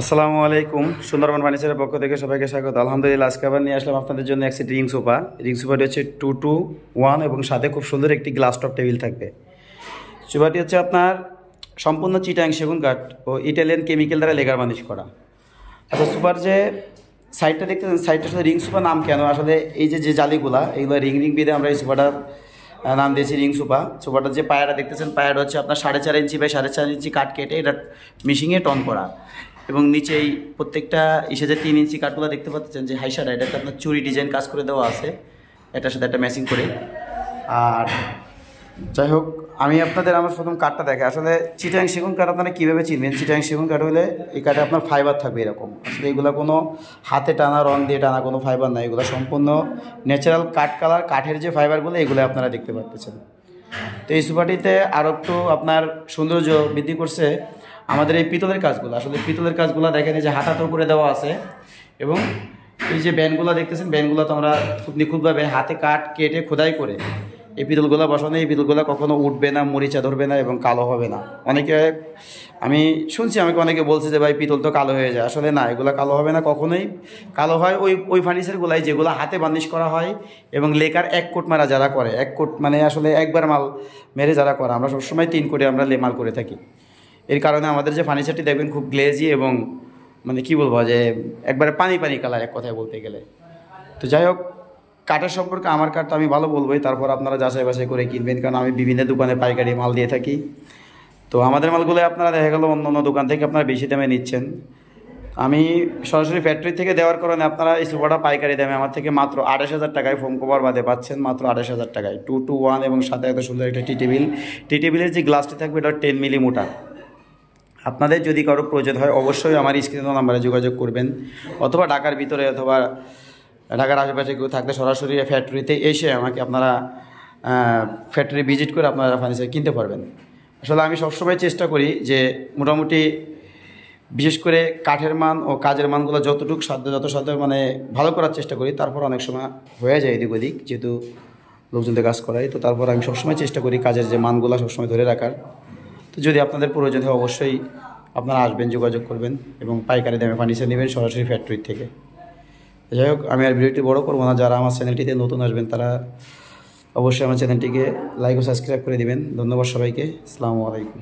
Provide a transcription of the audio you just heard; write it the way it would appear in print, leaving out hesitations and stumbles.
আসসালামু আলাইকুম। সুন্দরবন ফার্নিচারের পক্ষ থেকে সবাইকে স্বাগত। আলহামদুলিল্লাহ, আজকে আবার নিয়ে আসলাম আপনাদের জন্য এক সেট রিং সোফা। রিং সোফাটি হচ্ছে 2-2-1 এবং সাথে খুব সুন্দর একটি গ্লাস টপ টেবিল থাকবে। সোফাটি হচ্ছে আপনার সম্পূর্ণ চিটাং সেগুন কাঠ ও ইটালিয়ান কেমিক্যাল দ্বারা লেগার বানিশ করা। আচ্ছা, সোফার যে সাইডটা দেখতেছেন, সাইডটা আসলে রিং সোফা নাম কেন? আসলে এই যে জালিগুলা, এইগুলো রিং রিং বেঁধে আমরা এই সোফাটার নাম দিয়েছি রিং সোফা। সোফাটার যে পায়াটা দেখতেছেন, পায়াটা হচ্ছে আপনার 4.5 ইঞ্চি বাই 4.5 ইঞ্চি কাঠ কেটে এটা মিশিংয়ে টন করা, এবং নিচে এই প্রত্যেকটা যে 3 ইঞ্চি কাঠগুলো দেখতে পাচ্ছেন যে হাইসাটা, এটাতে আপনার চুরি ডিজাইন কাজ করে দেওয়া আছে এটার সাথে একটা ম্যাচিং করে। আর যাই হোক, আমি আপনাদের আমার প্রথম কাঠটা দেখে, আসলে চিটাং সেগুন কাঠ আপনারা কীভাবে চিনবেন? চিটাং সেগুন কাঠ হলে এই কাঠে আপনার ফাইবার থাকবে এরকম। আসলে এগুলো কোনো হাতে টানা, রং দিয়ে টানা কোনো ফাইবার নাই, এগুলো সম্পূর্ণ ন্যাচারাল কাঠ কালার, কাঠের যে ফাইবারগুলো এগুলো আপনারা দেখতে পাচ্ছেন। তো এই সোফাটিতে আরও একটু আপনার সৌন্দর্য বৃদ্ধি করছে আমাদের এই পিতলের কাজগুলো। আসলে পিতলের কাজগুলো দেখেন যে হাতাতে উপরে দেওয়া আছে, এবং এই যে ব্যান্ডগুলো দেখতেছেন, ব্যান্ডগুলো তো আমরা খুব নিখুঁতভাবে হাতে কাঠ কেটে খোদাই করে এই পিতলগুলো বসানো। এই পিতলগুলো কখনো উঠবে না, মরিচা ধরবে না এবং কালো হবে না। অনেকে, আমি শুনছি আমাকে অনেকে বলছে যে ভাই পিতল তো কালো হয়ে যায়। আসলে না, এগুলো কালো হবে না, কখনোই কালো হয় ওই ফার্নিচারগুলাই যেগুলো হাতে বার্নিশ করা হয় এবং লেকার 1 কোট মারা যারা করে, 1 কোট মানে আসলে একবার মাল মেরে যারা করে, আমরা সবসময় 3 কোটে আমরা মাল করে থাকি। এর কারণে আমাদের যে ফার্নিচারটি দেখবেন খুব গ্লেজি এবং মানে কি বলবো, যে একবারে পানি পানি কালার এক কথায় বলতে গেলে। তো যাই হোক, কাঠের সম্পর্কে আমার কাঠ তো আমি ভালো বলবোই, তারপর আপনারা যাচাই বাছাই করে কিনবেন, কারণ আমি বিভিন্ন দোকানে পাইকারি মাল দিয়ে থাকি। তো আমাদের মালগুলো আপনারা দেখা গেল অন্য অন্য দোকান থেকে আপনারা বেশি দামে নিচ্ছেন, আমি সরাসরি ফ্যাক্টরি থেকে দেওয়ার কারণে আপনারা এই সোফাটা পাইকারি দামে আমার থেকে মাত্র 28,000 টাকায় ফোম কভার বাদে পাচ্ছেন, মাত্র 28,000 টাকায় 2-2-1, এবং সাথে এত সুন্দর একটা টি টেবিলের যে গ্লাসটি থাকবে এটা 10 মিলি মোটা। আপনাদের যদি কারো প্রয়োজন হয় অবশ্যই আমার স্ক্রিনে নাম্বারে যোগাযোগ করবেন, অথবা ঢাকার ভিতরে অথবা ঢাকার আশেপাশে কেউ থাকলে সরাসরি ফ্যাক্টরিতে এসে আমাকে আপনারা ফ্যাক্টরি ভিজিট করে আপনারা ফার্নিচার কিনতে পারবেন। আসলে আমি সবসময় চেষ্টা করি যে মোটামুটি বিশেষ করে কাঠের মান ও কাজের মানগুলো যতটুকু সাধ্য যত সাধ্য মানে ভালো করার চেষ্টা করি। তারপর অনেক সময় হয়ে যায় এদিক ওদিক, যেহেতু লোকজনদের কাজ করাই, তো তারপর আমি সবসময় চেষ্টা করি কাজের যে মানগুলো সবসময় ধরে রাখার। তো যদি আপনাদের প্রয়োজন হয় অবশ্যই আপনারা আসবেন, যোগাযোগ করবেন এবং পাইকারি দামে ফার্নিচার নেবেন সরাসরি ফ্যাক্টরি থেকে। যাই হোক, আমি আর ভিডিওটি বড় করবো না। যারা আমার চ্যানেলটিতে নতুন আসবেন তারা অবশ্যই আমার চ্যানেলটিকে লাইক ও সাবস্ক্রাইব করে দিবেন। ধন্যবাদ সবাইকে। আসসালামু আলাইকুম।